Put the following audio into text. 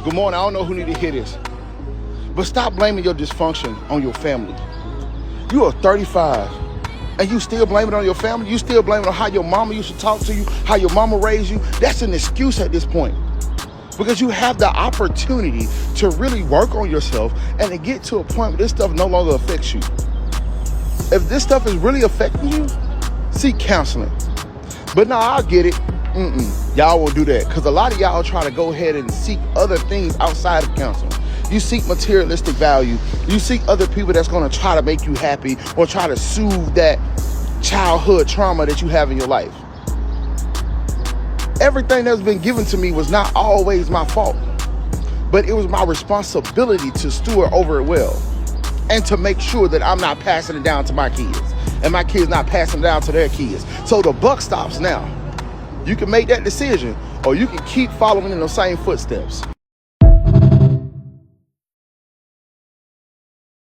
Good morning. I don't know who need to hear this, but stop blaming your dysfunction on your family. You are 35 and you still blame it on your family. You still blame it on how your mama used to talk to you, how your mama raised you. That's an excuse at this point, because you have the opportunity to really work on yourself and to get to a point where this stuff no longer affects you. If this stuff is really affecting you, seek counseling. But no, I get it. Y'all won't do that, because a lot of y'all try to go ahead and seek other things outside of counseling. You seek materialistic value. You seek other people that's going to try to make you happy or try to soothe that childhood trauma that you have in your life. Everything that's been given to me was not always my fault, but it was my responsibility to steward over it well and to make sure that I'm not passing it down to my kids and my kids not passing it down to their kids. So the buck stops now. You can make that decision, or you can keep following in those same footsteps.